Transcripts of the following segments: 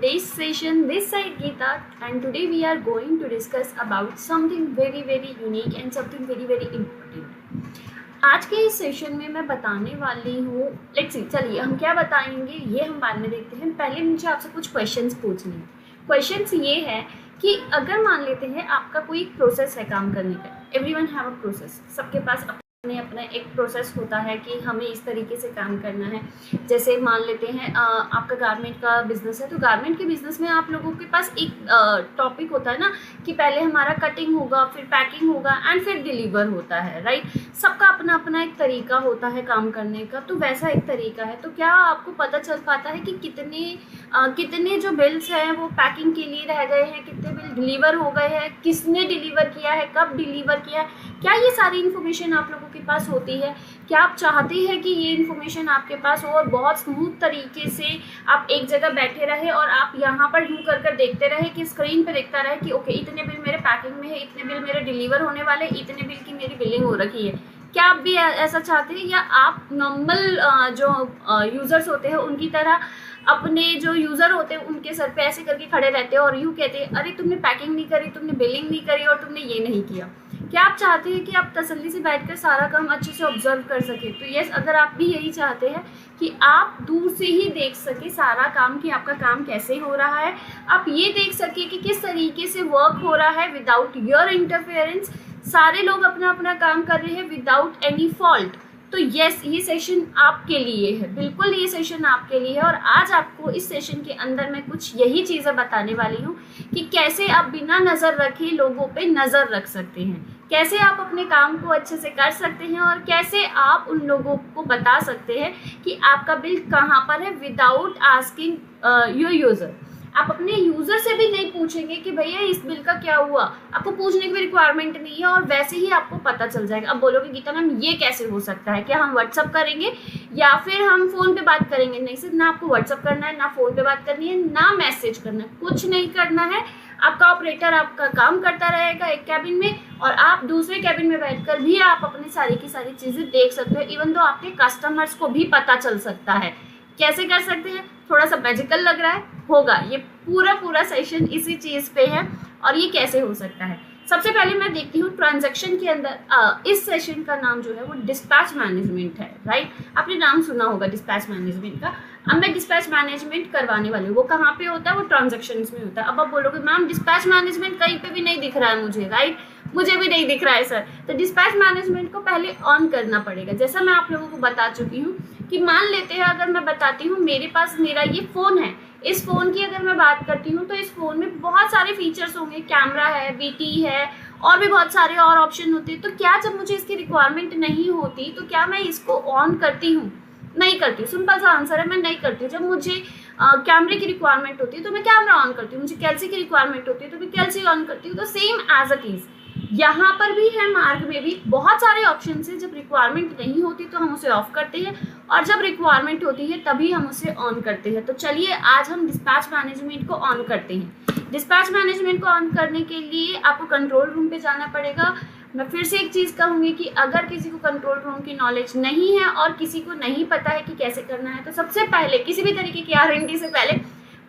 today's session. This side Geeta, and today we are going to discuss about something very unique and something very important. आज के इस session में मैं बताने वाली हूँ, लेट्स सी, चलिए हम क्या बताएंगे ये हम बाद में देखते हैं। पहले मुझे आपसे कुछ क्वेश्चंस पूछने हैं। क्वेश्चंस ये है कि अगर मान लेते हैं आपका कोई प्रोसेस है काम करने का, एवरीवन हैव अ प्रोसेस, सबके पास अपना एक प्रोसेस होता है कि हमें इस तरीके से काम करना है। जैसे मान लेते हैं आपका गारमेंट का बिजनेस है, तो गारमेंट के बिजनेस में आप लोगों के पास एक टॉपिक होता है ना कि पहले हमारा कटिंग होगा, फिर पैकिंग होगा एंड फिर डिलीवर होता है, राइट। सबका अपना अपना एक तरीका होता है काम करने का, तो वैसा एक तरीका है। तो क्या आपको पता चल पाता है कि कितने जो बिल्स हैं वो पैकिंग के लिए रह गए हैं, कितने बिल डिलीवर हो गए हैं, किसने डिलीवर किया है, कब डिलीवर किया है, क्या ये सारी इन्फॉर्मेशन आप लोगों के पास होती है? क्या आप चाहते हैं कि ये इन्फॉर्मेशन आपके पास हो और बहुत स्मूथ तरीके से आप एक जगह बैठे रहे और आप यहाँ पर यूँ कर देखते रहे कि स्क्रीन पे देखता रहे कि ओके इतने बिल मेरे पैकिंग में है, इतने बिल मेरे डिलीवर होने वाले, इतने बिल की मेरी बिलिंग हो रखी है? क्या आप भी ऐसा चाहते हैं, या आप नॉर्मल जो यूज़र्स होते हैं उनकी तरह अपने जो यूज़र होते हैं उनके सर पे ऐसे करके खड़े रहते हैं और यूँ कहते हैं अरे तुमने पैकिंग नहीं करी, तुमने बिलिंग नहीं करी और तुमने ये नहीं किया? क्या आप चाहते हैं कि आप तसल्ली से बैठकर सारा काम अच्छे से ऑब्जर्व कर सके? तो यस, अगर आप भी यही चाहते हैं कि आप दूर से ही देख सके सारा काम कि आपका काम कैसे हो रहा है, आप ये देख सके कि किस तरीके से वर्क हो रहा है विदाउट योर इंटरफेरेंस, सारे लोग अपना अपना काम कर रहे हैं विदाउट एनी फॉल्ट, तो यस ये सेशन आपके लिए है, बिल्कुल ये सेशन आपके लिए है। और आज आपको इस सेशन के अंदर मैं कुछ यही चीज़ें बताने वाली हूँ कि कैसे आप बिना नज़र रखे लोगों पे नज़र रख सकते हैं, कैसे आप अपने काम को अच्छे से कर सकते हैं और कैसे आप उन लोगों को बता सकते हैं कि आपका बिल कहाँ पर है विदाउट आस्किंग योर यूज़र। आप अपने यूज़र से भी नहीं पूछेंगे कि भैया इस बिल का क्या हुआ, आपको पूछने की भी रिक्वायरमेंट नहीं है और वैसे ही आपको पता चल जाएगा। अब बोलोगे गीता मैम ये कैसे हो सकता है, क्या हम व्हाट्सअप करेंगे या फिर हम फ़ोन पे बात करेंगे? नहीं सर, ना आपको व्हाट्सअप करना है, ना फ़ोन पे बात करनी है, ना मैसेज करना है, कुछ नहीं करना है। आपका ऑपरेटर आपका काम करता रहेगा एक कैबिन में और आप दूसरे कैबिन में बैठकर भी आप अपनी सारी की सारी चीज़ें देख सकते हो। इवन तो आपके कस्टमर्स को भी पता चल सकता है। कैसे कर सकते हैं? थोड़ा सा मैजिकल लग रहा है, होगा, ये पूरा सेशन इसी चीज़ पे है। और ये कैसे हो सकता है? सबसे पहले मैं देखती हूँ ट्रांजैक्शन के अंदर इस सेशन का नाम जो है वो डिस्पैच मैनेजमेंट है, राइट। आपने नाम सुना होगा डिस्पैच मैनेजमेंट का। अब मैं डिस्पैच मैनेजमेंट करवाने वाली हूँ। वो कहाँ पे होता है? वो ट्रांजैक्शंस में होता है। अब आप बोलोगे मैम डिस्पैच मैनेजमेंट कहीं पे भी नहीं दिख रहा है मुझे, राइट, मुझे भी नहीं दिख रहा है सर। तो डिस्पैच मैनेजमेंट को पहले ऑन करना पड़ेगा। जैसा मैं आप लोगों को बता चुकी हूँ कि मान लेते हैं अगर मैं बताती हूँ मेरे पास मेरा ये फ़ोन है, इस फ़ोन की अगर मैं बात करती हूँ तो इस फ़ोन में बहुत सारे फीचर्स होंगे, कैमरा है, वीटी है और भी बहुत सारे और ऑप्शन होते हैं। तो क्या जब मुझे इसकी रिक्वायरमेंट नहीं होती तो क्या मैं इसको ऑन करती हूँ? नहीं करती हूँ। सिंपल सा आंसर है, मैं नहीं करती हूँ। जब मुझे कैमरे की रिक्वायरमेंट होती है तो मैं कैमरा ऑन करती हूँ, मुझे कैल्सी की रिक्वायरमेंट होती है तो मैं कैल्सी ऑन करती हूँ। तो सेम एज अ टीज़ यहाँ पर भी है, मार्ग में भी बहुत सारे ऑप्शन है। जब रिक्वायरमेंट नहीं होती तो हम उसे ऑफ करते हैं और जब रिक्वायरमेंट होती है तभी हम उसे ऑन करते हैं। तो चलिए आज हम डिस्पैच मैनेजमेंट को ऑन करते हैं। डिस्पैच मैनेजमेंट को ऑन करने के लिए आपको कंट्रोल रूम पे जाना पड़ेगा। मैं फिर से एक चीज़ कहूँगी कि अगर किसी को कंट्रोल रूम की नॉलेज नहीं है और किसी को नहीं पता है कि कैसे करना है, तो सबसे पहले किसी भी तरीके की R&D से पहले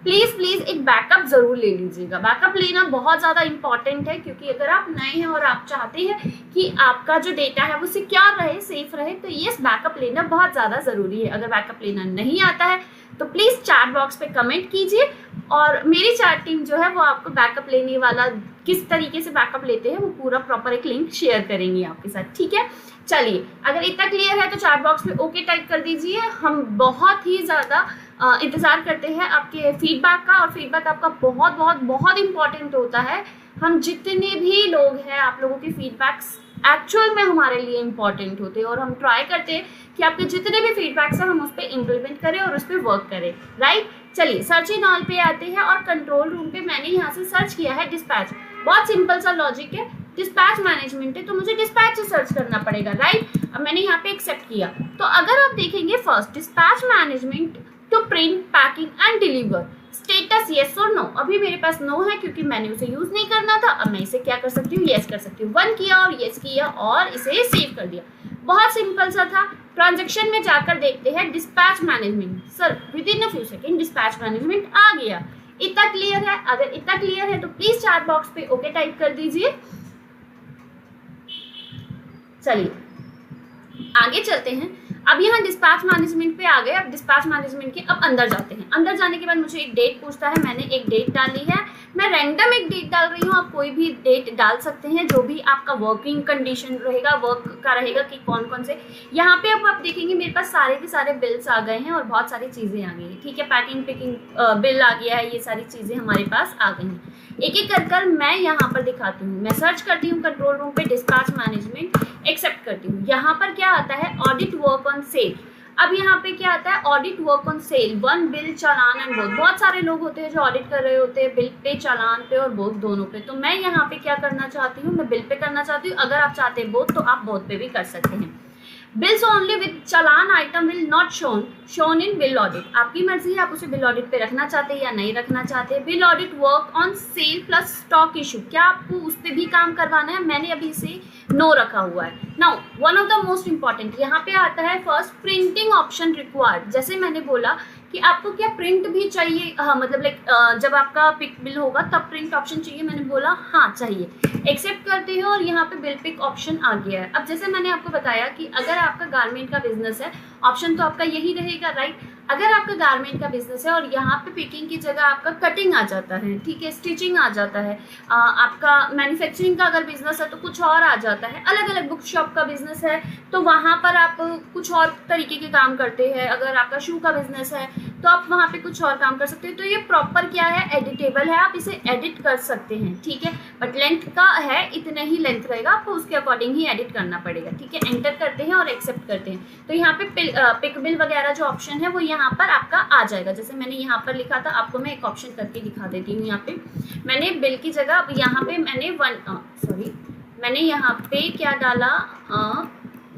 प्लीज़ एक बैकअप ज़रूर ले लीजिएगा। बैकअप लेना बहुत ज़्यादा इंपॉर्टेंट है, क्योंकि अगर आप नए हैं और आप चाहते हैं कि आपका जो डेटा है वो सिक्योर रहे, सेफ रहे, तो ये बैकअप लेना बहुत ज़्यादा ज़रूरी है। अगर बैकअप लेना नहीं आता है तो प्लीज़ चैट बॉक्स पे कमेंट कीजिए और मेरी चैट टीम जो है वो आपको बैकअप लेने वाला किस तरीके से बैकअप लेते हैं वो पूरा प्रॉपर एक लिंक शेयर करेंगे आपके साथ, ठीक है। चलिए, अगर इतना क्लियर है तो चैट बॉक्स में ओके टाइप कर दीजिए। हम बहुत ही ज़्यादा इंतज़ार करते हैं आपके फीडबैक का, और फीडबैक आपका बहुत इंपॉर्टेंट होता है। हम जितने भी लोग हैं, आप लोगों के फीडबैक्स एक्चुअल में हमारे लिए इंपॉर्टेंट होते हैं और हम ट्राई करते हैं कि आपके जितने भी फीडबैक्स हैं हम उस पर इम्प्लीमेंट करें और उस पर वर्क करें, राइट। चलिए सर्च इन ऑल पे आते हैं और कंट्रोल रूम पे मैंने यहाँ से सर्च किया है डिस्पैच। बहुत सिंपल सा लॉजिक है, डिस्पैच मैनेजमेंट है तो मुझे डिस्पैच से सर्च करना पड़ेगा, राइट। अब मैंने यहाँ पे एक्सेप्ट किया। तो अगर आप देखेंगे first dispatch management to print, packing and deliver, status yes और नो। अभी मेरे पास नो है क्योंकि मैंने उसे यूज नहीं करना था। अब मैं इसे क्या कर सकती हूँ? येस कर सकती हूँ। 1 किया और येस किया और इसे सेव कर दिया। बहुत सिंपल सा था। ट्रांजैक्शन में जाकर देखते हैं dispatch management. Sir within a few second dispatch management आ गया। इतना क्लियर है? अगर इतना क्लियर है तो प्लीज चैट बॉक्स पे ओके टाइप कर दीजिए। चलिए आगे चलते हैं। अब यहाँ डिस्पैच मैनेजमेंट पे आ गए। अब डिस्पैच मैनेजमेंट के अब अंदर जाते हैं। अंदर जाने के बाद मुझे एक डेट पूछता है, मैंने एक डेट डाली है, मैं रैंडम एक डेट डाल रही हूँ, आप कोई भी डेट डाल सकते हैं जो भी आपका वर्किंग कंडीशन रहेगा, वर्क का रहेगा कि कौन कौन से। यहाँ पे अब आप देखेंगे मेरे पास सारे के सारे बिल्स आ गए हैं और बहुत सारी चीज़ें आ गई हैं, ठीक है। पैकिंग पिकिंग बिल आ गया है, ये सारी चीज़ें हमारे पास आ गई हैं। एक एक कर मैं यहाँ पर दिखाती हूँ। मैं सर्च करती हूँ कंट्रोल रूम पे डिस्पैच मैनेजमेंट, एक्सेप्ट करती हूँ। यहाँ पर क्या आता है? Audit work on sale. अब यहाँ पे क्या आता है? Audit work on sale, one bill challan and both. बहुत सारे लोग होते हैं जो ऑडिट कर रहे होते हैं बिल पे, चालान पे और बोथ दोनों पे। तो मैं यहाँ पे क्या करना चाहती हूँ? मैं बिल पे करना चाहती हूँ। अगर आप चाहते हैं बोथ तो आप बोथ पे भी कर सकते हैं। Bills only with challan item will not shown in bill audit. आपकी मर्जी है, आप उसे बिल ऑडिट पे रखना चाहते हैं या नहीं रखना चाहते। Bill audit work on sale plus stock issue, क्या आपको उस पर भी काम करवाना है? मैंने अभी इसे नो रखा हुआ है। Now one of the most important यहाँ पे आता है फर्स्ट, प्रिंटिंग ऑप्शन रिक्वायर्ड। जैसे मैंने बोला कि आपको क्या प्रिंट भी चाहिए? हाँ, मतलब लाइक जब आपका पिक बिल होगा तब प्रिंट ऑप्शन चाहिए। मैंने बोला हाँ चाहिए, एक्सेप्ट करते हो और यहाँ पे बिल पिक ऑप्शन आ गया है। अब जैसे मैंने आपको बताया कि अगर आपका गारमेंट का बिजनेस है, ऑप्शन तो आपका यही रहेगा, राइट। अगर आपका गारमेंट का बिजनेस है और यहाँ पे पिकिंग की जगह आपका कटिंग आ जाता है, ठीक है, स्टिचिंग आ जाता है, आपका मैन्युफैक्चरिंग का अगर बिजनेस है तो कुछ और आ जाता है, अलग अलग बुक शॉप का बिजनेस है तो वहाँ पर आप कुछ और तरीके के काम करते हैं। अगर आपका शू का बिजनेस है तो आप वहाँ पे कुछ और काम कर सकते हैं। तो ये प्रॉपर क्या है? एडिटेबल है, आप इसे एडिट कर सकते हैं, ठीक है। बट लेंथ का है, इतने ही लेंथ रहेगा, आपको उसके अकॉर्डिंग ही एडिट करना पड़ेगा, ठीक है। एंटर करते हैं और एक्सेप्ट करते हैं। तो यहाँ पे पिक बिल वगैरह जो ऑप्शन है वो यहाँ पर आपका आ जाएगा। जैसे मैंने यहाँ पर लिखा था, आपको मैं एक ऑप्शन करके दिखा देती हूँ। यहाँ पे मैंने बिल की जगह यहाँ पे मैंने यहाँ पे क्या डाला?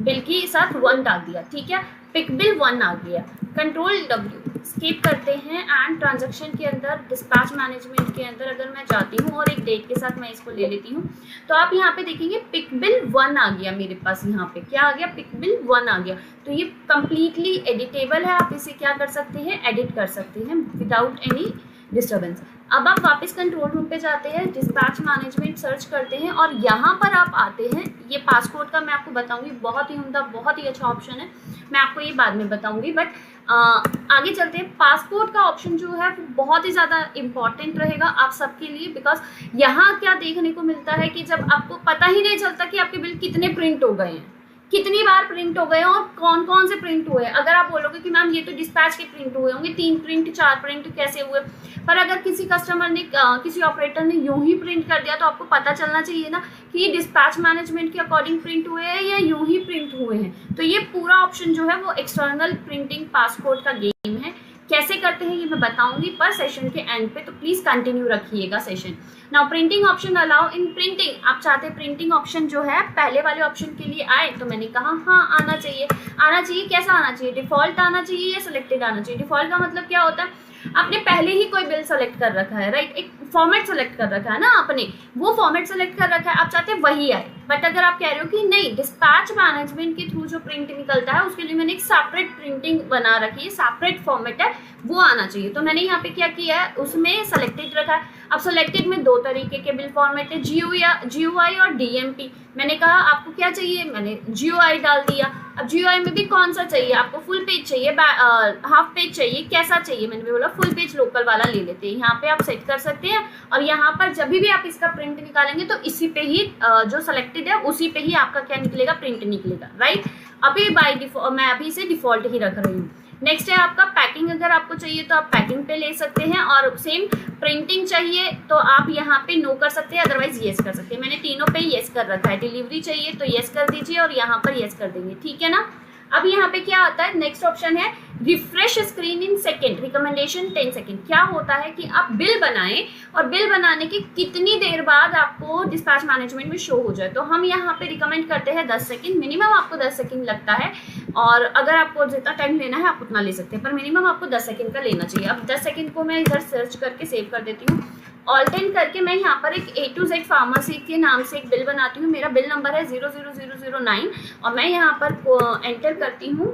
बिल के साथ 1 डाल दिया, ठीक है। पिक बिल 1 आ गया। कंट्रोल W स्किप करते हैं एंड ट्रांजैक्शन के अंदर डिस्पैच मैनेजमेंट के अंदर अगर मैं जाती हूँ और एक डेट के साथ मैं इसको ले लेती हूँ तो आप यहाँ पे देखेंगे पिक बिल 1 आ गया मेरे पास। यहाँ पे क्या आ गया? पिक बिल 1 आ गया। तो ये कंप्लीटली एडिटेबल है, आप इसे क्या कर सकते हैं? एडिट कर सकते हैं विदाउट एनी डिस्टर्बेंस। अब आप वापस कंट्रोल रूम पे जाते हैं, डिस्पैच मैनेजमेंट सर्च करते हैं और यहाँ पर आप आते हैं। ये पासपोर्ट का मैं आपको बताऊंगी, बहुत ही उम्दा, बहुत ही अच्छा ऑप्शन है, मैं आपको ये बाद में बताऊंगी। बट आगे चलते हैं। पासपोर्ट का ऑप्शन जो है वो बहुत ही ज़्यादा इंपॉर्टेंट रहेगा आप सबके लिए, बिकॉज यहाँ क्या देखने को मिलता है कि जब आपको पता ही नहीं चलता कि आपके बिल कितने प्रिंट हो गए हैं, कितनी बार प्रिंट हो गए और कौन कौन से प्रिंट हुए। अगर आप बोलोगे कि मैम ये तो डिस्पैच के प्रिंट हुए होंगे, 3 प्रिंट 4 प्रिंट कैसे हुए, पर अगर किसी कस्टमर ने किसी ऑपरेटर ने यूं ही प्रिंट कर दिया तो आपको पता चलना चाहिए ना कि ये डिस्पैच मैनेजमेंट के अकॉर्डिंग प्रिंट हुए हैं या यूं ही प्रिंट हुए हैं। तो ये पूरा ऑप्शन जो है वो एक्सटर्नल प्रिंटिंग पासपोर्ट का गेम है। कैसे करते हैं ये मैं बताऊंगी पर सेशन के एंड पे, तो प्लीज कंटिन्यू रखिएगा session. Now printing option allow इन प्रिंटिंग। आप चाहते हैं प्रिंटिंग ऑप्शन जो है पहले वाले ऑप्शन के लिए आए, तो मैंने कहा हाँ आना चाहिए। आना चाहिए कैसा आना चाहिए? डिफॉल्ट आना चाहिए या सिलेक्टेड आना चाहिए? डिफॉल्ट का मतलब क्या होता है? आपने पहले ही कोई बिल सेलेक्ट कर रखा है, राइट, एक फॉर्मेट सेलेक्ट कर रखा है ना आपने, वो फॉर्मेट सेलेक्ट कर रखा है, आप चाहते हैं वही आए। बट अगर आप कह रहे हो कि नहीं, डिस्पैच मैनेजमेंट के थ्रू जो प्रिंट निकलता है उसके लिए मैंने एक सेपरेट प्रिंटिंग बना रखी है, सेपरेट फॉर्मेट है, वो आना चाहिए। तो मैंने यहाँ पे क्या किया है, उसमें सेलेक्टेड रखा है। अब सेलेक्टेड में 2 तरीके के बिल फॉर्मेट है, GUI और DMP। मैंने कहा आपको क्या चाहिए, मैंने GUI डाल दिया। अब GUI में भी कौन सा चाहिए आपको? फुल पेज चाहिए, हाफ पेज चाहिए, कैसा चाहिए? मैंने बोला फुल पेज लोकल वाला ले लेते हैं। यहाँ पे आप सेट कर सकते हैं और यहाँ पर जब भी आप इसका प्रिंट निकालेंगे तो इसी पे ही जो सेलेक्टेड है उसी पे ही आपका क्या निकलेगा? प्रिंट निकलेगा, राइट। अभी बाय डिफॉल्ट मैं अभी इसे डिफॉल्ट ही रख रही हूँ। नेक्स्ट है आपका पैकिंग। अगर आपको चाहिए तो आप पैकिंग पे ले सकते हैं और सेम प्रिंटिंग चाहिए तो आप यहाँ पे नो कर सकते हैं, अदरवाइज येस कर सकते हैं। मैंने तीनों पे येस कर रखा है। डिलीवरी चाहिए तो येस कर दीजिए और यहाँ पर येस कर देंगे, ठीक है ना। अब यहाँ पे क्या आता है, नेक्स्ट ऑप्शन है refresh screen in second, recommendation 10 second. क्या होता है कि आप बिल बनाएं और बिल बनाने के कितनी देर बाद आपको डिस्पैच मैनेजमेंट में शो हो जाए। तो हम यहाँ पे रिकमेंड करते हैं 10 सेकेंड, मिनिमम आपको 10 सेकेंड लगता है और अगर आपको जितना टाइम लेना है आप उतना ले सकते हैं, पर मिनिमम आपको 10 सेकेंड का लेना चाहिए। अब 10 सेकेंड को मैं इधर सर्च करके सेव कर देती हूँ। ऑल्टेन करके मैं यहाँ पर एक A to Z फार्मेसी के नाम से एक बिल बनाती हूँ। मेरा बिल नंबर है 00009 और मैं यहाँ पर एंटर करती हूँ।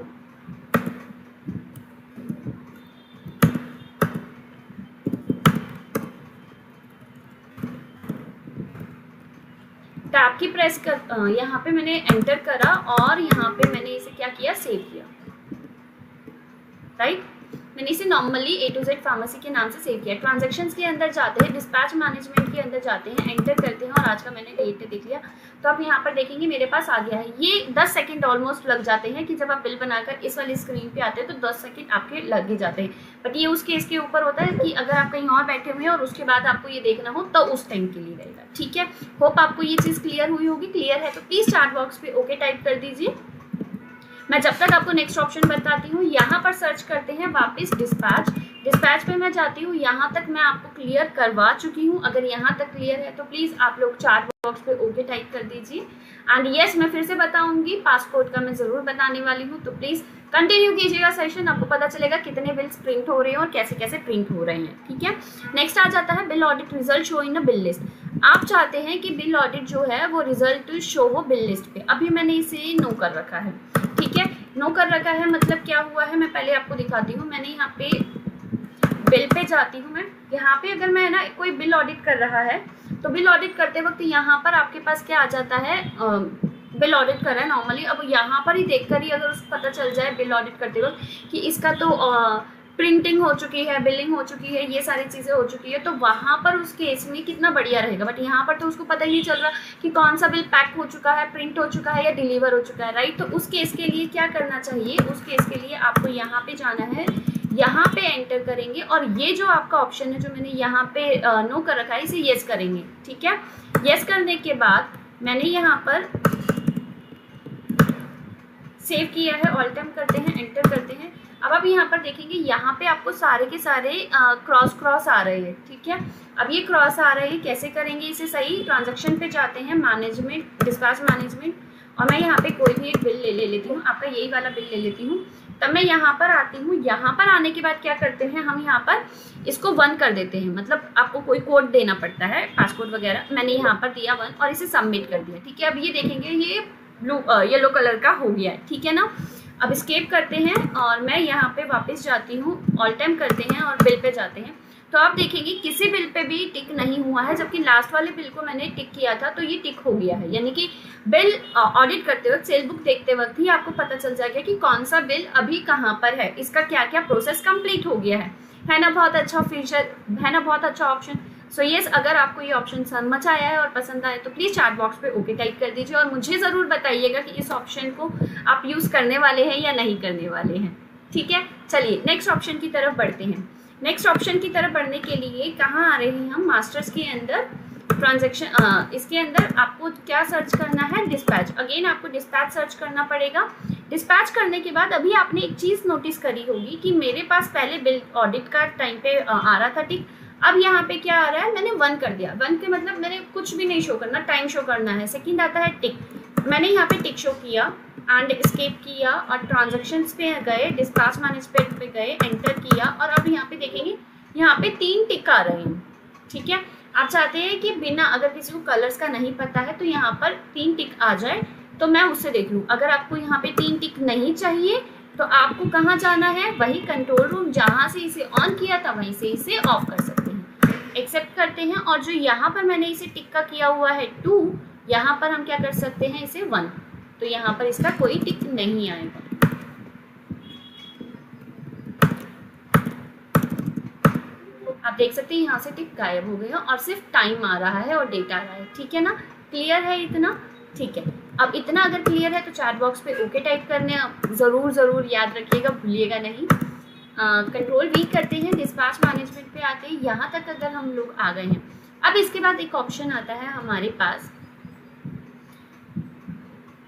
टैब की प्रेस कर यहाँ पे मैंने एंटर करा और यहाँ पे मैंने इसे क्या किया, सेव किया, राइट। मैंने इसे normally A to Z pharmacy के नाम से सेव किया। ट्रांजैक्शंस के अंदर जाते हैं, डिस्पैच मैनेजमेंट के अंदर जाते हैं, एंटर करते हैं और आज का मैंने डेट देख लिया। तो आप यहाँ पर देखेंगे मेरे पास आ गया है। ये 10 सेकंड ऑलमोस्ट लग जाते हैं कि जब आप बिल बनाकर इस वाली स्क्रीन पे आते हैं तो 10 सेकंड आपके लग ही जाते हैं। बट ये उस केस के ऊपर होता है कि अगर आप कहीं और बैठे हुए हैं और उसके बाद आपको ये देखना हो तो उस टाइम के लिए रहेगा, ठीक है। होप आपको ये चीज़ क्लियर हुई होगी। क्लियर है तो प्लीज़ चैट बॉक्स पे ओके टाइप कर दीजिए। मैं जब तक आपको नेक्स्ट ऑप्शन बताती हूँ, यहाँ पर सर्च करते हैं वापस डिस्पैच। डिस्पैच पे मैं जाती हूँ, यहाँ तक मैं आपको क्लियर करवा चुकी हूँ। अगर यहाँ तक क्लियर है तो प्लीज़ आप लोग चैट बॉक्स पे ओके टाइप कर दीजिए। एंड यस, मैं फिर से बताऊँगी, पासपोर्ट का मैं ज़रूर बताने वाली हूँ, तो प्लीज़ कंटिन्यू कीजिएगा सेशन। आपको पता चलेगा कितने बिल्स प्रिंट हो रहे हैं और कैसे कैसे प्रिंट हो रहे हैं, ठीक है। नेक्स्ट आ जाता है bill audit result show in a bill list. आप चाहते हैं कि बिल ऑडिट जो है वो रिजल्ट शो हो बिल लिस्ट पे। अभी मैंने इसे नो कर रखा है, ठीक है। नो कर रखा है मतलब क्या हुआ है, मैं पहले आपको दिखाती हूँ। मैंने यहाँ पे बिल पे जाती हूँ। मैं यहाँ पे अगर मैं ना कोई बिल ऑडिट कर रहा है तो बिल ऑडिट करते वक्त यहाँ पर आपके पास क्या आ जाता है, बिल ऑडिट कर रहा है नॉर्मली। अब यहाँ पर ही देखकर ही अगर उसको पता चल जाए बिल ऑडिट करते वक्त कि इसका तो प्रिंटिंग हो चुकी है, बिलिंग हो चुकी है, ये सारी चीज़ें हो चुकी है, तो वहाँ पर उस केस में कितना बढ़िया रहेगा। बट यहाँ पर तो उसको पता ही नहीं चल रहा कि कौन सा बिल पैक हो चुका है, प्रिंट हो चुका है या डिलीवर हो चुका है, राइट। तो उस केस के लिए क्या करना चाहिए, उस केस के लिए आपको यहाँ पे जाना है, यहाँ पे एंटर करेंगे और ये जो आपका ऑप्शन है जो मैंने यहाँ पे नो कर रखा है इसे येस करेंगे, ठीक है। येस करने के बाद मैंने यहाँ पर सेव किया है, ऑल टाइम करते हैं, एंटर करते हैं। अब आप यहाँ पर देखेंगे यहाँ पे आपको सारे के सारे क्रॉस आ रहे हैं, ठीक है। अब ये क्रॉस आ रहे हैं, कैसे करेंगे इसे सही। ट्रांजैक्शन पे जाते हैं, मैनेजमेंट, डिस्पैच मैनेजमेंट, और मैं यहाँ पे कोई भी एक बिल ले लेती हूँ, आपका यही वाला बिल ले लेती हूँ। तब मैं यहाँ पर आती हूँ। यहाँ पर आने के बाद क्या करते हैं, हम यहाँ पर इसको 1 कर देते हैं, मतलब आपको कोई कोड देना पड़ता है, पासपोर्ट वगैरह। मैंने यहाँ पर दिया 1 और इसे सबमिट कर दिया, ठीक है। अब ये देखेंगे ये येलो कलर का हो गया है, ठीक है ना। अब एस्केप करते हैं और मैं यहाँ पे वापस जाती हूँ, ऑल टाइम करते हैं और बिल पे जाते हैं। तो आप देखेंगे किसी बिल पे भी टिक नहीं हुआ है, जबकि लास्ट वाले बिल को मैंने टिक किया था तो ये टिक हो गया है। यानी कि बिल ऑडिट करते वक्त, सेल बुक देखते वक्त ही आपको पता चल जाएगा कि कौन सा बिल अभी कहाँ पर है, इसका क्या क्या प्रोसेस कंप्लीट हो गया है ना। बहुत अच्छा फीचर है ना, बहुत अच्छा ऑप्शन। सो यस, अगर आपको ये ऑप्शन समझ आया है और पसंद आए तो प्लीज़ चैट बॉक्स पे ओके टाइप कर दीजिए और मुझे ज़रूर बताइएगा कि इस ऑप्शन को आप यूज़ करने वाले हैं या नहीं करने वाले हैं, ठीक है। चलिए नेक्स्ट ऑप्शन की तरफ बढ़ते हैं। नेक्स्ट ऑप्शन की तरफ बढ़ने के लिए कहाँ आ रहे हैं हम, मास्टर्स के अंदर ट्रांजैक्शन, इसके अंदर आपको क्या सर्च करना है, डिस्पैच। अगेन आपको डिस्पैच सर्च करना पड़ेगा। डिस्पैच करने के बाद अभी आपने एक चीज़ नोटिस करी होगी कि मेरे पास पहले बिल ऑडिट का टाइम पे आ रहा था, ठीक। अब यहाँ पे क्या आ रहा है, मैंने 1 कर दिया। 1 के मतलब मैंने कुछ भी नहीं शो करना, टाइम शो करना है। सेकंड आता है टिक, मैंने यहाँ पे टिक शो किया एंड एस्केप किया और ट्रांजैक्शंस पे गए, डिस्पैच मैनेजमेंट पे गए, एंटर किया और अब यहाँ पे देखेंगे यहाँ पे 3 टिक आ रहे हैं, ठीक है। आप चाहते हैं कि बिना, अगर किसी को कलर्स का नहीं पता है तो यहाँ पर 3 टिक आ जाए तो मैं उससे देख लूँ। अगर आपको यहाँ पे 3 टिक नहीं चाहिए तो आपको कहाँ जाना है, वही कंट्रोल रूम जहाँ से इसे ऑन किया था वहीं से इसे ऑफ कर सकते हैं। एक्सेप्ट करते हैं और जो यहाँ पर मैंने इसे टिक का किया हुआ है 2, यहाँ पर हम क्या कर सकते हैं, इसे 1, तो यहाँ पर इसका कोई टिक नहीं आएगा। आप देख सकते हैं यहाँ से टिक गायब हो गया और सिर्फ टाइम आ रहा है और डेट आ रहा है, ठीक है ना। क्लियर है इतना, ठीक है। अब इतना अगर क्लियर है तो चैट बॉक्स पे ओके टाइप करने ज़रूर याद रखिएगा, भूलिएगा नहीं। कंट्रोल वी करते हैं, डिस्पैच मैनेजमेंट पे आते हैं। यहाँ तक अगर हम लोग आ गए हैं, अब इसके बाद एक ऑप्शन आता है हमारे पास,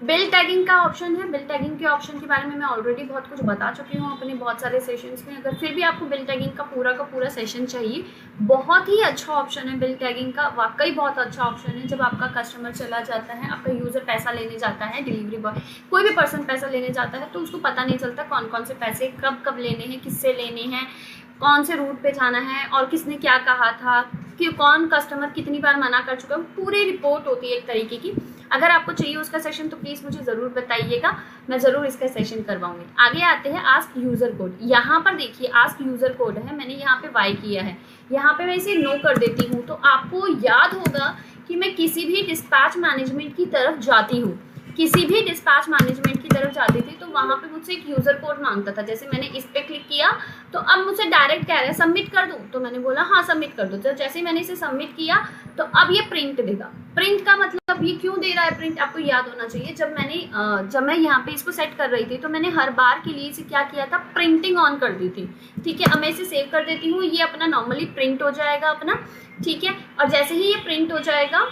बिल टैगिंग का ऑप्शन है। बिल टैगिंग के ऑप्शन के बारे में मैं ऑलरेडी बहुत कुछ बता चुकी हूँ अपने बहुत सारे सेशंस में। अगर फिर भी आपको बिल टैगिंग का पूरा सेशन चाहिए, बहुत ही अच्छा ऑप्शन है बिल टैगिंग का, वाकई बहुत अच्छा ऑप्शन है। जब आपका कस्टमर चला जाता है, आपका यूज़र पैसा लेने जाता है, डिलीवरी बॉय कोई भी पर्सन पैसा लेने जाता है तो उसको पता नहीं चलता कौन कौन से पैसे कब लेने हैं, किससे लेने हैं, कौन से रूट पे जाना है और किसने क्या कहा था, कि कौन कस्टमर कितनी बार मना कर चुका है, पूरी रिपोर्ट होती है एक तरीके की। अगर आपको चाहिए उसका सेशन तो प्लीज़ मुझे ज़रूर बताइएगा, मैं ज़रूर इसका सेशन करवाऊंगी। आगे आते हैं आस्क यूज़र कोड। यहाँ पर देखिए आस्क यूज़र कोड है, मैंने यहाँ पे वाई किया है, यहाँ पे मैं इसे नो कर देती हूँ तो आपको याद होगा कि मैं किसी भी डिस्पैच मैनेजमेंट की तरफ जाती हूँ, किसी भी डिस्पैच मैनेजमेंट की तरफ जाती थी तो वहाँ पे मुझसे एक यूज़र कोड मांगता था। जैसे मैंने इस पे क्लिक किया तो अब मुझसे डायरेक्ट कह रहा है सबमिट कर दूँ, तो मैंने बोला हाँ सबमिट कर दो। तो जैसे ही मैंने इसे सबमिट किया तो अब ये प्रिंट देगा। प्रिंट का मतलब ये क्यों दे रहा है प्रिंट, आपको याद होना चाहिए। जब मैं यहाँ पे इसको सेट कर रही थी तो मैंने हर बार के लिए इसे क्या किया था, प्रिंटिंग ऑन कर दी थी। ठीक है, अब मैं इसे सेव कर देती हूँ, ये अपना नॉर्मली प्रिंट हो जाएगा अपना। ठीक है, और जैसे ही ये प्रिंट हो जाएगा,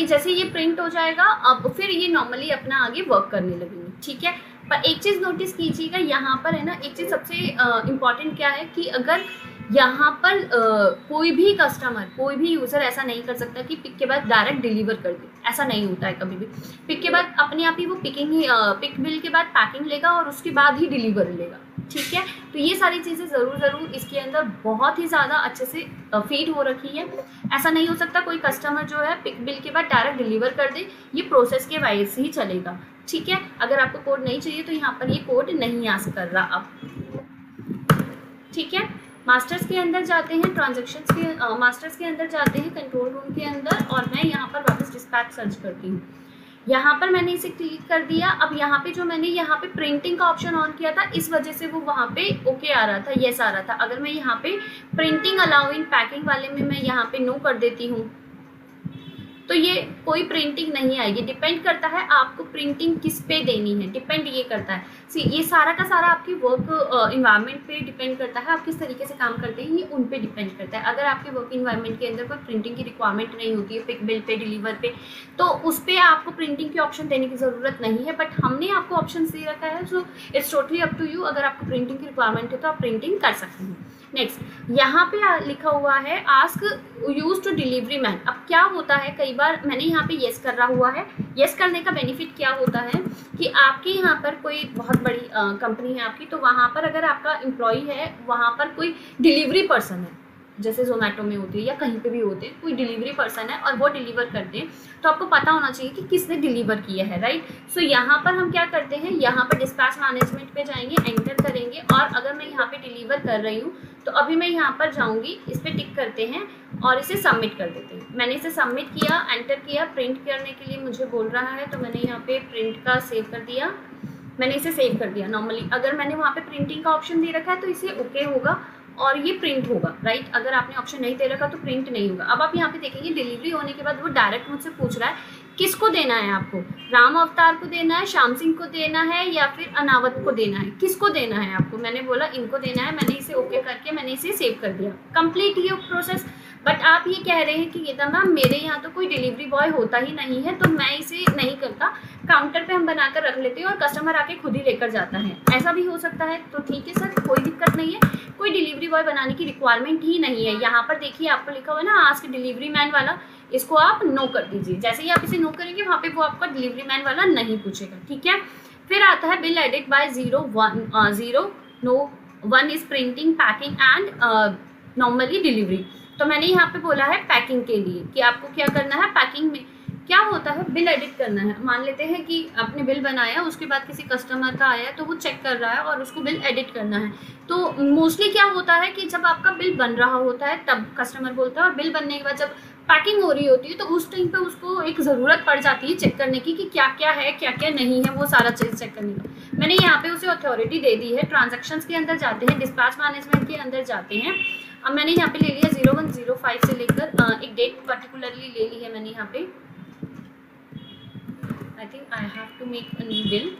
जैसे ये प्रिंट हो जाएगा अब फिर ये नॉर्मली अपना आगे वर्क करने लगेंगे। ठीक है, पर एक चीज़ नोटिस कीजिएगा यहाँ पर है ना, एक चीज़ सबसे इम्पॉर्टेंट क्या है कि अगर यहाँ पर कोई भी कस्टमर, कोई भी यूज़र ऐसा नहीं कर सकता कि पिक के बाद डायरेक्ट डिलीवर कर दे, ऐसा नहीं होता है कभी भी। पिक के बाद अपने आप ही वो पिक बिल के बाद पैकिंग लेगा और उसके बाद ही डिलीवर लेगा। ठीक है, तो ये सारी चीज़ें ज़रूर इसके अंदर बहुत ही ज़्यादा अच्छे से फीड हो रखी है। ऐसा नहीं हो सकता कोई कस्टमर जो है पिक बिल के बाद डायरेक्ट डिलीवर कर दे, ये प्रोसेस के वाइज ही चलेगा। ठीक है, अगर आपको कोड नहीं चाहिए तो यहाँ पर ये कोड नहीं आ कर रहा अब। ठीक है, मास्टर्स के अंदर जाते हैं, ट्रांजेक्शन्स के मास्टर्स के अंदर जाते हैं, कंट्रोल रूम के अंदर, और मैं यहाँ पर वापस डिस्पैच सर्च करती हूँ। यहाँ पर मैंने इसे क्लिक कर दिया। अब यहाँ पे जो मैंने यहाँ पे प्रिंटिंग का ऑप्शन ऑन किया था, इस वजह से वो वहाँ पे ओके आ रहा था, येस आ रहा था। अगर मैं यहाँ पे प्रिंटिंग अलाउ इन पैकिंग वाले में मैं यहाँ पे नो कर देती हूँ तो ये कोई प्रिंटिंग नहीं आएगी। डिपेंड करता है आपको प्रिंटिंग किस पे देनी है, डिपेंड ये करता है। सी ये सारा का सारा आपकी वर्क इन्वायरमेंट पे डिपेंड करता है, आप किस तरीके से काम करते हैं ये उन पे डिपेंड करता है। अगर आपके वर्क इन्वायरमेंट के अंदर कोई प्रिंटिंग की रिक्वायरमेंट नहीं होती है पिक बिल पे, डिलीवर पे, तो उस पर आपको प्रिंटिंग के ऑप्शन देने की ज़रूरत नहीं है। बट हमने आपको ऑप्शन दे रखा है, so it's totally up to you. अगर आपको प्रिंटिंग की रिक्वायरमेंट है तो आप प्रिंटिंग कर सकते हैं। नेक्स्ट, यहाँ पे लिखा हुआ है ask use to delivery man. अब क्या होता है, कई बार मैंने यहाँ पे येस कर रहा हुआ है। येस करने का बेनिफिट क्या होता है कि आपके यहाँ पर कोई बहुत बड़ी कंपनी है आपकी, तो वहाँ पर अगर आपका एम्प्लॉय है, वहाँ पर कोई डिलीवरी पर्सन है, जैसे जोमेटो में होती है या कहीं पे भी होते हैं, कोई डिलीवरी पर्सन है और वो डिलीवर करते हैं, तो आपको पता होना चाहिए कि किसने डिलीवर किया है, राइट। सो यहाँ पर हम क्या करते हैं, यहाँ पर डिस्पैच मैनेजमेंट पे जाएंगे, एंटर करेंगे, और अगर मैं यहाँ पे डिलीवर कर रही हूँ तो अभी मैं यहाँ पर जाऊँगी, इस पर टिक करते हैं और इसे सबमिट कर देते हैं। मैंने इसे सबमिट किया, एंटर किया। प्रिंट करने के लिए मुझे बोल रहा है तो मैंने यहाँ पे प्रिंट का सेव कर दिया, मैंने इसे सेव कर दिया। नॉर्मली अगर मैंने वहाँ पे प्रिंटिंग का ऑप्शन दे रखा है तो इसे ओके होगा और ये प्रिंट होगा, राइट। अगर आपने ऑप्शन नहीं दे रखा तो प्रिंट नहीं होगा। अब आप यहाँ पे देखेंगे डिलीवरी होने के बाद वो डायरेक्ट मुझसे पूछ रहा है किसको देना है, आपको राम अवतार को देना है, श्याम सिंह को देना है, या फिर अनावत को देना है, किसको देना है आपको। मैंने बोला इनको देना है, मैंने इसे ओके करके मैंने इसे सेव कर दिया। कंप्लीट ये प्रोसेस। बट आप ये कह रहे हैं कि ये था मैम मेरे यहाँ तो कोई डिलीवरी बॉय होता ही नहीं है, तो मैं इसे नहीं करता, काउंटर पे हम बनाकर रख लेते हैं और कस्टमर आके खुद ही लेकर जाता है, ऐसा भी हो सकता है। तो ठीक है सर, कोई दिक्कत नहीं है, कोई डिलीवरी बॉय बनाने की रिक्वायरमेंट ही नहीं है। यहाँ पर देखिए आपको लिखा हुआ है ना आस्क डिलीवरी मैन वाला, इसको आप नो कर दीजिए। जैसे ही आप इसे नो करेंगे वहाँ पे वो आपका डिलीवरी मैन वाला नहीं पूछेगा, ठीक है। फिर आता है bill edit bye 01 is printing, packing and normally delivery. तो मैंने यहाँ पे बोला है पैकिंग के लिए कि आपको क्या करना है, पैकिंग में क्या होता है बिल एडिट करना है। मान लेते हैं कि आपने बिल बनाया, उसके बाद किसी कस्टमर का आया तो वो चेक कर रहा है और उसको बिल एडिट करना है। तो मोस्टली क्या होता है कि जब आपका बिल बन रहा होता है तब कस्टमर बोलता है, और बिल बनने के बाद जब पैकिंग हो रही होती है तो उस टाइम पे उसको एक ज़रूरत पड़ जाती है चेक करने की कि क्या क्या है क्या क्या नहीं है, वो सारा चीज़ चेक करने का। मैंने यहाँ पे उसे अथॉरिटी दे दी है। ट्रांजैक्शंस के अंदर जाते हैं, डिस्पैच मैनेजमेंट के अंदर जाते हैं। अब मैंने यहाँ पे ले लिया 0105 से लेकर एक डेट पर्टिकुलरली ले ली है मैंने यहाँ पे। I think I have to make a new bill.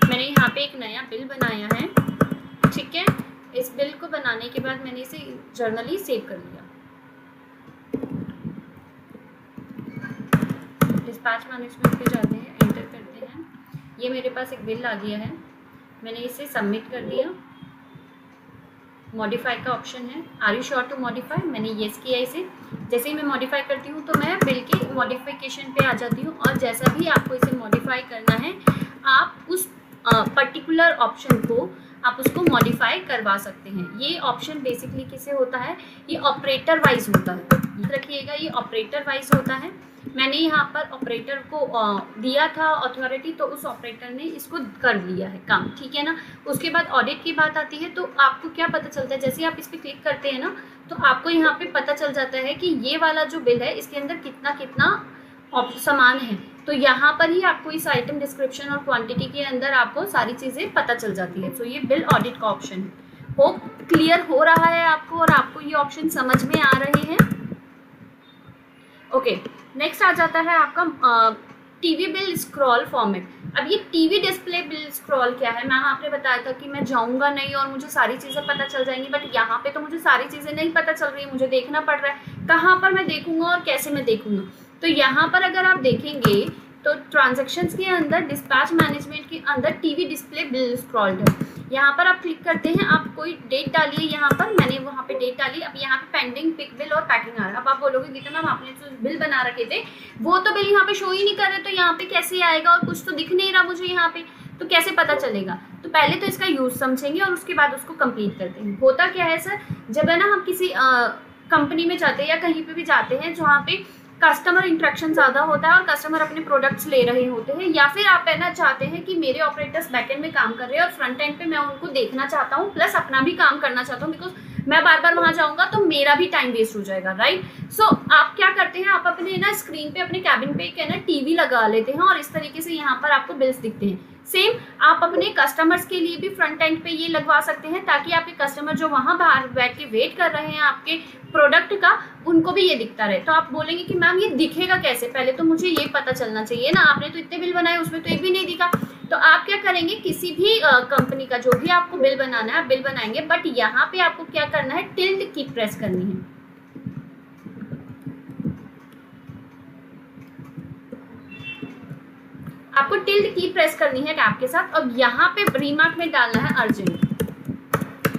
मैंने यहाँ पे एक नया बिल बनाया है, ठीक है। इस बिल को बनाने के बाद मैंने इसे जर्नली सेव कर लिया। डिस्पैच मैनेजमेंट पे जाते हैं, एंटर करते हैं। ये मेरे पास एक बिल आ गया है, मैंने इसे सबमिट कर दिया। मॉडिफाई का ऑप्शन है, are you sure to modify, मैंने येस किया इसे। जैसे ही मैं मॉडिफाई करती हूँ तो मैं बिल के मॉडिफिकेशन पे आ जाती हूँ, और जैसा भी आपको इसे मॉडिफाई करना है आप उस पर्टिकुलर ऑप्शन को आप उसको मॉडिफाई करवा सकते हैं। ये ऑप्शन बेसिकली किसे होता है, ये ऑपरेटर वाइज होता है, याद रखिएगा, ये ऑपरेटर वाइज होता है। मैंने यहाँ पर ऑपरेटर को दिया था अथॉरिटी, तो उस ऑपरेटर ने इसको कर लिया है काम, ठीक है ना। उसके बाद ऑडिट की बात आती है, तो आपको क्या पता चलता है, जैसे आप इस पर क्लिक करते हैं ना, तो आपको यहाँ पे पता चल जाता है कि ये वाला जो बिल है इसके अंदर कितना कितना सामान है। तो यहाँ पर ही आपको इस आइटम डिस्क्रिप्शन और क्वांटिटी के अंदर आपको सारी चीज़ें पता चल जाती है। तो ये बिल ऑडिट का ऑप्शन है। होप क्लियर हो रहा है आपको और आपको ये ऑप्शन समझ में आ रहे हैं। ओके, नेक्स्ट आ जाता है आपका टीवी बिल स्क्रॉल फॉर्मेट। अब ये टीवी डिस्प्ले बिल स्क्रॉल क्या है, मैं आपने बताया था कि मैं जाऊंगा नहीं और मुझे सारी चीज़ें पता चल जाएंगी, बट यहाँ पे तो मुझे सारी चीज़ें नहीं पता चल रही है, मुझे देखना पड़ रहा है कहाँ पर मैं देखूंगा और कैसे मैं देखूंगा। तो यहाँ पर अगर आप देखेंगे तो ट्रांजैक्शंस के अंदर डिस्पैच मैनेजमेंट के अंदर टीवी डिस्प्ले बिल स्क्रॉल्ड है। यहाँ पर आप क्लिक करते हैं, आप कोई डेट डालिए, यहाँ पर मैंने वहाँ पे डेट डाली। अब यहाँ पे पेंडिंग पिक बिल और पैकिंग आ रहा है। अब आप बोलोगे गीता मैम आपने जो बिल बना रखे थे वो तो बिल यहाँ पे शो ही नहीं कर रहे, तो यहाँ पे कैसे आएगा और कुछ तो दिख नहीं रहा मुझे यहाँ पे, तो कैसे पता चलेगा। तो पहले तो इसका यूज समझेंगे और उसके बाद उसको कंप्लीट करते हैं। होता क्या है सर, जब है ना हम किसी कंपनी में जाते हैं या कहीं पे भी जाते हैं जहाँ पे कस्टमर इंटरेक्शन ज़्यादा होता है और कस्टमर अपने प्रोडक्ट्स ले रहे होते हैं, या फिर आप है ना चाहते हैं कि मेरे ऑपरेटर्स बैकएंड में काम कर रहे हैं और फ्रंट एंड पे मैं उनको देखना चाहता हूँ, प्लस अपना भी काम करना चाहता हूँ, बिकॉज मैं बार बार वहां जाऊंगा तो मेरा भी टाइम वेस्ट हो जाएगा, राइट। सो आप क्या करते हैं, आप अपने ना स्क्रीन पे अपने कैबिन पे एक है ना टीवी लगा लेते हैं और इस तरीके से यहाँ पर आपको बिल्स दिखते हैं। सेम आप अपने कस्टमर्स के लिए भी फ्रंट एंड पे ये लगवा सकते हैं, ताकि आपके कस्टमर जो वहां बाहर बैठ के वेट कर रहे हैं आपके प्रोडक्ट का, उनको भी ये दिखता रहे। तो आप बोलेंगे कि मैम ये दिखेगा कैसे, पहले तो मुझे ये पता चलना चाहिए ना, आपने तो इतने बिल बनाए उसमें तो एक भी नहीं दिखा। तो आप क्या करेंगे, किसी भी कंपनी का जो भी आपको बिल बनाना है आप बिल बनाएंगे, बट यहाँ पे आपको क्या करना है, टिल्ट की प्रेस करनी है। आपको टिल्ट की प्रेस करनी है टैब के साथ। अब यहाँ पे रिमार्क में डालना है अर्जेंट,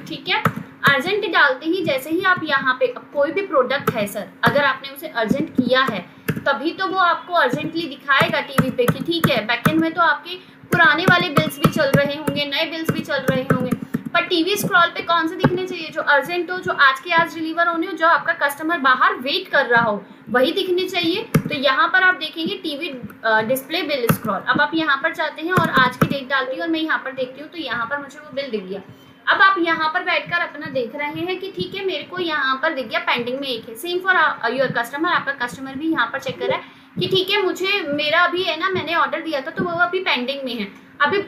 ठीक है। अर्जेंट डालते ही जैसे ही आप यहाँ पे, अब कोई भी प्रोडक्ट है सर, अगर आपने उसे अर्जेंट किया है तभी तो वो आपको अर्जेंटली दिखाएगा टीवी पे कि ठीक है। बैकएंड में तो आपके पुराने वाले बिल्स भी चल रहे होंगे, नए बिल्स भी चल रहे होंगे, पर टीवी स्क्रॉल पे कौन से दिखने चाहिए, जो अर्जेंट हो, जो आज के आज डिलीवर होने हो, जो आपका कस्टमर बाहर वेट कर रहा हो, वही दिखने चाहिए। तो यहाँ पर आप देखेंगे टीवी डिस्प्ले बिल स्क्रॉल। अब आप यहाँ पर जाते हैं और आज की डेट डालती हूँ और मैं यहाँ पर देखती हूँ, तो यहाँ पर मुझे वो बिल दिख गया। अब आप यहाँ पर बैठकर अपना देख रहे हैं कि ठीक है मेरे को यहाँ पर दिख गया पेंडिंग में एक है। सेम फॉर योर कस्टमर, आपका कस्टमर भी यहाँ पर चेक कर रहा है कि ठीक है मुझे मेरा अभी है ना, मैंने ऑर्डर दिया था तो वो अभी पेंडिंग में है, अभी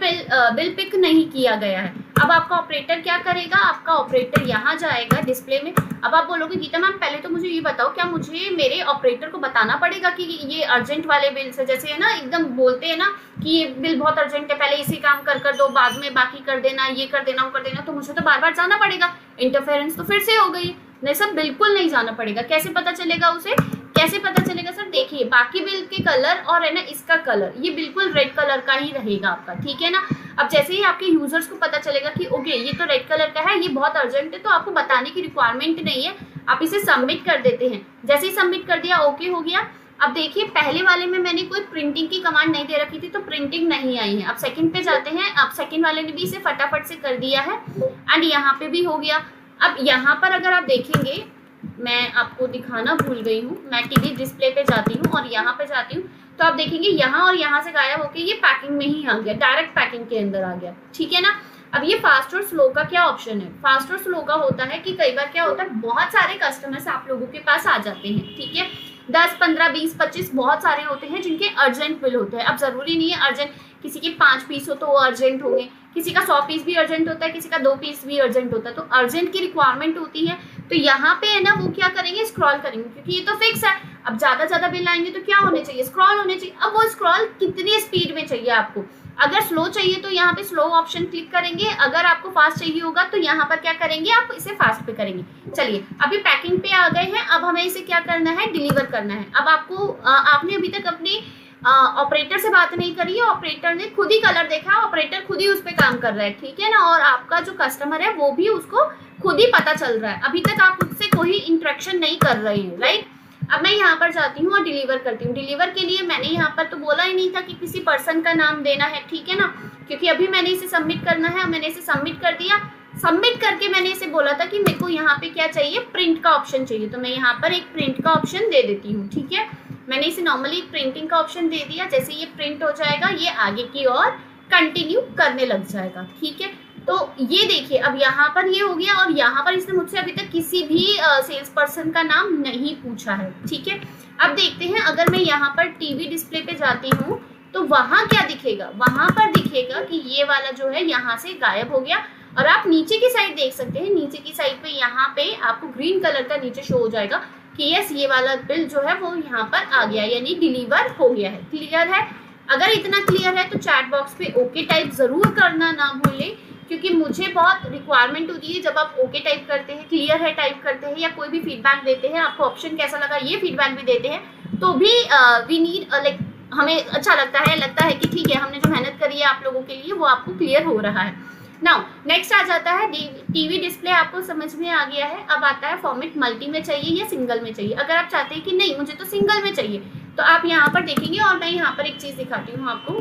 बिल पिक नहीं किया गया है। अब आपका ऑपरेटर क्या करेगा, आपका ऑपरेटर यहाँ जाएगा डिस्प्ले में। अब आप बोलोगे गीता मैम पहले तो मुझे ये बताओ, क्या मुझे मेरे ऑपरेटर को बताना पड़ेगा कि ये अर्जेंट वाले बिल्स है, जैसे है ना एकदम बोलते हैं ना कि ये बिल बहुत अर्जेंट है, पहले इसी काम कर दो, बाद में बाकी कर देना, ये कर देना, वो कर देना, तो मुझे तो बार बार जाना पड़ेगा। इंटरफेरेंस तो फिर से हो गई। नहीं सर बिल्कुल नहीं जाना पड़ेगा। कैसे पता चलेगा उसे, कैसे पता चलेगा सर, देखिए बाकी बिल के कलर और है ना इसका कलर, ये बिल्कुल रेड कलर का ही रहेगा आपका, ठीक है ना। अब जैसे ही आपके यूजर्स को पता चलेगा कि ओके ये तो रेड कलर का है, ये बहुत अर्जेंट है, तो आपको बताने की रिक्वायरमेंट नहीं है, आप इसे सबमिट कर देते हैं। जैसे ही सबमिट कर दिया ओके हो गया। अब देखिए पहले वाले में मैंने कोई प्रिंटिंग की कमांड नहीं दे रखी थी तो प्रिंटिंग नहीं आई है। अब सेकंड पे जाते हैं, अब सेकंड वाले ने भी इसे फटाफट से कर दिया है एंड यहाँ पे भी हो गया। अब यहाँ पर अगर आप देखेंगे, मैं आपको दिखाना भूल गई हूँ, मैं टीवी डिस्प्ले पे जाती हूँ और यहाँ पे जाती हूँ, तो आप देखेंगे यहाँ और यहाँ से गायब होके ये पैकिंग में ही आ गया, डायरेक्ट पैकिंग के अंदर आ गया, ठीक है ना। अब ये फास्ट और स्लो का क्या ऑप्शन है, फास्ट और स्लो का होता है कि कई बार क्या होता है, बहुत सारे कस्टमर्स आप लोगों के पास आ जाते हैं, ठीक है, 10, 15, 20, 25 बहुत सारे होते हैं जिनके अर्जेंट बिल होते हैं। अब जरूरी नहीं है अर्जेंट, किसी के 5 पीस हो तो वो अर्जेंट होंगे, किसी का 100 पीस भी अर्जेंट होता है, किसी का 2 पीस भी अर्जेंट होता है, तो अर्जेंट की रिक्वायरमेंट होती है। तो यहाँ पे है ना वो क्या करेंगे, स्क्रॉल करेंगे, क्योंकि ये तो फिक्स है। अब ज्यादा बिल आएंगे तो क्या होने चाहिए, स्क्रॉल होने चाहिए। अब वो स्क्रॉल कितनी स्पीड में चाहिए आपको, अगर स्लो चाहिए तो यहाँ पे स्लो ऑप्शन क्लिक करेंगे, अगर आपको फास्ट चाहिए होगा तो यहाँ पर क्या करेंगे, आप इसे फास्ट पे करेंगे। चलिए अभी पैकिंग पे आ गए हैं, अब हमें इसे क्या करना है, डिलीवर करना है। अब आपको आपने अभी तक अपनी ऑपरेटर से बात नहीं करी है, ऑपरेटर ने खुद ही कलर देखा, ऑपरेटर खुद ही उस पर काम कर रहा है, ठीक है ना, और आपका जो कस्टमर है वो भी उसको खुद ही पता चल रहा है, अभी तक आप उससे कोई इंटरेक्शन नहीं कर रहे हैं, राइट। अब मैं यहाँ पर जाती हूँ और डिलीवर करती हूँ। डिलीवर के लिए मैंने यहाँ पर तो बोला ही नहीं था कि किसी पर्सन का नाम देना है, ठीक है ना, क्योंकि अभी मैंने इसे सबमिट करना है। मैंने इसे सबमिट कर दिया, सबमिट करके मैंने इसे बोला था कि मेरे को यहाँ पे क्या चाहिए, प्रिंट का ऑप्शन चाहिए, तो मैं यहाँ पर एक प्रिंट का ऑप्शन दे देती हूँ, ठीक है। मैंने इसे नॉर्मली प्रिंटिंग का ऑप्शन दे दिया। जैसे ये प्रिंट हो जाएगा ये आगे की ओर कंटिन्यू करने लग जाएगा। ठीक है, तो ये देखिए अब यहाँ पर ये हो गया, और यहाँ पर इसने मुझसे अभी तक किसी भी सेल्स पर्सन का नाम नहीं पूछा है। ठीक है, अब देखते हैं अगर मैं यहाँ पर टीवी डिस्प्ले पे जाती हूँ तो वहां क्या दिखेगा, वहां पर दिखेगा कि ये वाला जो है यहाँ से गायब हो गया। और आप नीचे की साइड देख सकते हैं, नीचे की साइड पे यहाँ पे आपको ग्रीन कलर का नीचे शो हो जाएगा कि यस ये वाला बिल जो है वो यहाँ पर आ गया, यानी डिलीवर हो गया है। क्लियर है? अगर इतना क्लियर है तो चैट बॉक्स पे ओके टाइप जरूर करना ना भूलें, क्योंकि मुझे बहुत रिक्वायरमेंट होती है जब आप ओके टाइप करते हैं, क्लियर है टाइप करते हैं, या कोई भी फीडबैक देते हैं, आपको ऑप्शन कैसा लगा ये फीडबैक भी देते हैं, तो भी वी नीड लाइक हमें अच्छा लगता है कि ठीक है हमने जो मेहनत करी है आप लोगों के लिए वो आपको क्लियर हो रहा है। नाउ नेक्स्ट आ जाता है टीवी डिस्प्ले, आपको समझ में आ गया है। अब आता है फॉर्मेट मल्टी में चाहिए या सिंगल में चाहिए। अगर आप चाहते हैं कि नहीं मुझे तो सिंगल में चाहिए, तो आप यहाँ पर देखेंगे, और मैं यहाँ पर एक चीज दिखाती हूँ आपको।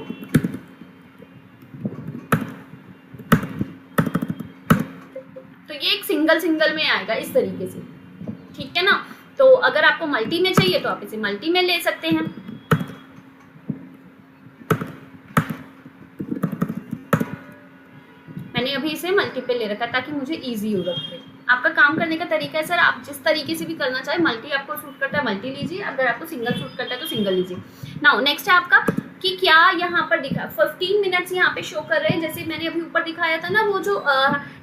तो ये एक सिंगल में आएगा इस तरीके से। ठीक है ना, तो अगर आपको मल्टी में चाहिए तो आप इसे मल्टी में ले सकते हैं। मैंने अभी इसे मल्टी पे ले रखा है ताकि मुझे इजी हो रखे। आपका काम करने का तरीका है सर, आप जिस तरीके से भी करना चाहे, मल्टी आपको सूट करता है मल्टी लीजिए, अगर आपको सिंगल सूट करता है तो सिंगल लीजिए। नाउ नेक्स्ट है आपका कि क्या यहाँ पर दिखा 15 मिनट्स यहाँ पे शो कर रहे हैं। जैसे मैंने अभी ऊपर दिखाया था ना वो जो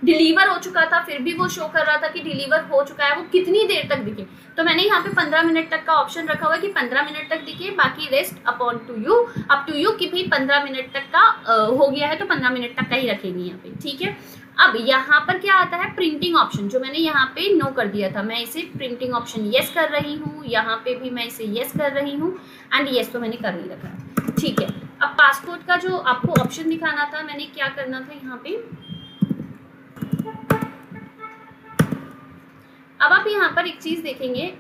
डिलीवर हो चुका था, फिर भी वो शो कर रहा था कि डिलीवर हो चुका है, वो कितनी देर तक दिखे। तो मैंने यहाँ पे 15 मिनट तक का ऑप्शन रखा हुआ है कि 15 मिनट तक दिखे, बाकी rest upon to you, up to you कि भाई 15 मिनट तक का हो गया है तो 15 मिनट तक का ही रखेंगे यहाँ पे। ठीक है, अब यहाँ पर क्या आता है प्रिंटिंग ऑप्शन, जो मैंने यहाँ पे नो कर दिया था, मैं इसे प्रिंटिंग ऑप्शन यस कर रही हूँ, यहाँ पे भी मैं इसे यस कर रही हूँ, एंड यस तो मैंने कर ही रखा है। ठीक है, अब पासपोर्ट का जो आपको ऑप्शन दिखाना था, मैंने क्या करना था यहाँ पे, अब आप यहाँ पर एक चीज देखेंगे,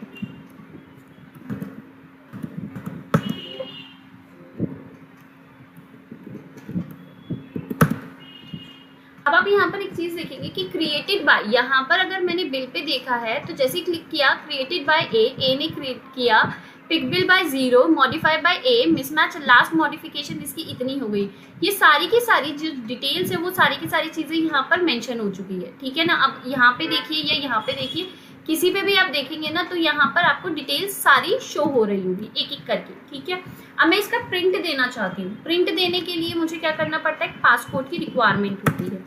अब आप यहाँ पर एक चीज देखेंगे कि क्रिएटेड बाय, यहाँ पर अगर मैंने बिल पे देखा है तो जैसे क्लिक किया क्रिएटेड बाय ए ने क्रिएट किया, pick bill by 0, modify by A, mismatch, last modification इसकी इतनी हो गई। ये सारी की सारी जो डिटेल्स है वो सारी की सारी चीजें यहाँ पर मेंशन हो चुकी है। ठीक है ना, अब यहाँ पे देखिए या यहाँ पे देखिए, किसी पे भी आप देखेंगे ना तो यहाँ पर आपको डिटेल्स सारी शो हो रही होगी एक एक करके। ठीक है, अब मैं इसका प्रिंट देना चाहती हूँ। प्रिंट देने के लिए मुझे क्या करना पड़ता है, पासपोर्ट की रिक्वायरमेंट होती है।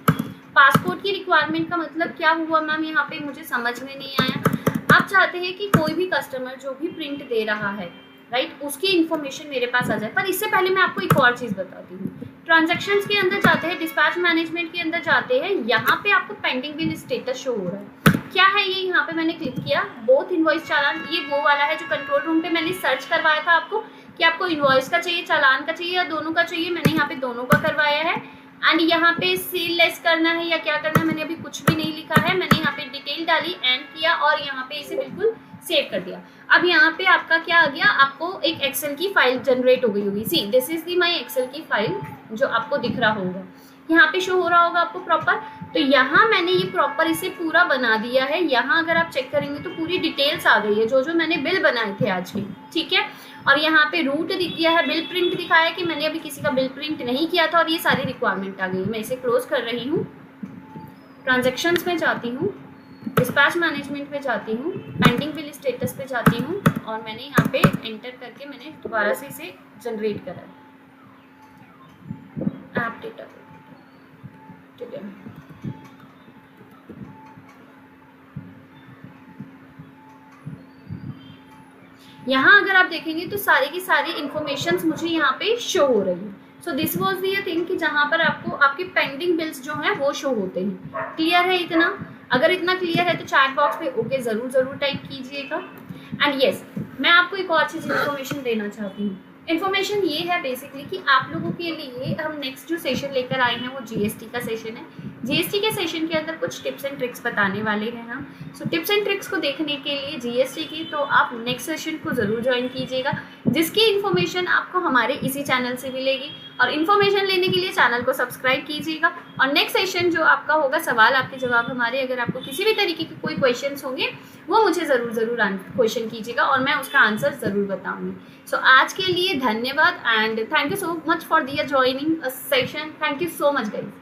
पासपोर्ट की रिक्वायरमेंट का मतलब क्या हुआ मैम, यहाँ पे मुझे समझ में नहीं आया। आप चाहते हैं कि कोई भी कस्टमर जो भी प्रिंट दे रहा है राइट, उसकी इन्फॉर्मेशन मेरे पास आ जाए, पर इससे पहले मैं आपको एक और चीज़ बताती हूँ। ट्रांजैक्शंस के अंदर जाते हैं, डिस्पैच मैनेजमेंट के अंदर जाते हैं, यहाँ पे आपको पेंडिंग बिल स्टेटस शो हो रहा है। क्या है ये, यहाँ पे मैंने क्लिक किया बोथ इनवॉइस चालान, ये वो वाला है जो कंट्रोल रूम पे मैंने सर्च करवाया था आपको कि आपको इनवॉइस का चाहिए, चालान का चाहिए या दोनों का चाहिए। मैंने यहाँ पे दोनों का करवाया है। एंड यहाँ पे सील लेस करना है या क्या करना है, मैंने अभी कुछ भी नहीं लिखा है। मैंने यहाँ पे डिटेल डाली, एंड किया, और यहाँ पे इसे बिल्कुल सेव कर दिया। अब यहाँ पे आपका क्या आ गया, आपको एक एक्सेल की फाइल जनरेट हो गई होगी। See this is the my Excel की फाइल जो आपको दिख रहा होगा, यहाँ पे शो हो रहा होगा आपको प्रॉपर। तो यहाँ मैंने ये प्रॉपर इसे पूरा बना दिया है। यहाँ अगर आप चेक करेंगे तो पूरी डिटेल्स आ गई है जो जो मैंने बिल बनाए थे आज के। ठीक है, और यहाँ पे रूट दिख गया है, बिल प्रिंट दिखाया कि मैंने अभी किसी का बिल प्रिंट नहीं किया था, और ये सारी रिक्वायरमेंट आ गई। मैं इसे क्लोज कर रही हूँ, ट्रांजेक्शन्स में जाती हूँ, डिस्पैच मैनेजमेंट में जाती हूँ, पेंडिंग बिल स्टेटस पे जाती हूँ, और मैंने यहाँ पे एंटर करके मैंने दोबारा से इसे जनरेट करा है ऐप डेटा। ठीक है, यहाँ अगर आप देखेंगे तो सारी की सारी इंफॉर्मेशन मुझे यहाँ पे शो हो रही है। So this was the thing कि जहाँ पर आपको आपके पेंडिंग बिल्स जो हैं वो शो होते हैं। क्लियर है इतना? अगर इतना क्लियर है तो चैट बॉक्स पे ओके जरूर टाइप कीजिएगा। एंड यस, मैं आपको एक और चीज़ इन्फॉर्मेशन देना चाहती हूँ। इन्फॉर्मेशन ये है बेसिकली कि आप लोगों के लिए हम नेक्स्ट जो सेशन लेकर आए हैं वो जीएसटी का सेशन है। जीएसटी के सेशन के अंदर कुछ टिप्स एंड ट्रिक्स बताने वाले हैं हम। सो टिप्स एंड ट्रिक्स को देखने के लिए जीएसटी की तो आप नेक्स्ट सेशन को ज़रूर ज्वाइन कीजिएगा, जिसकी इन्फॉर्मेशन आपको हमारे इसी चैनल से मिलेगी। और इन्फॉर्मेशन लेने के लिए चैनल को सब्सक्राइब कीजिएगा। और नेक्स्ट सेशन जो आपका होगा सवाल आपके जवाब हमारे, अगर आपको किसी भी तरीके के कोई क्वेश्चंस होंगे वो मुझे ज़रूर क्वेश्चन कीजिएगा और मैं उसका आंसर ज़रूर बताऊंगी। सो आज के लिए धन्यवाद and thank you so much for their joining a session. Thank you so much guys.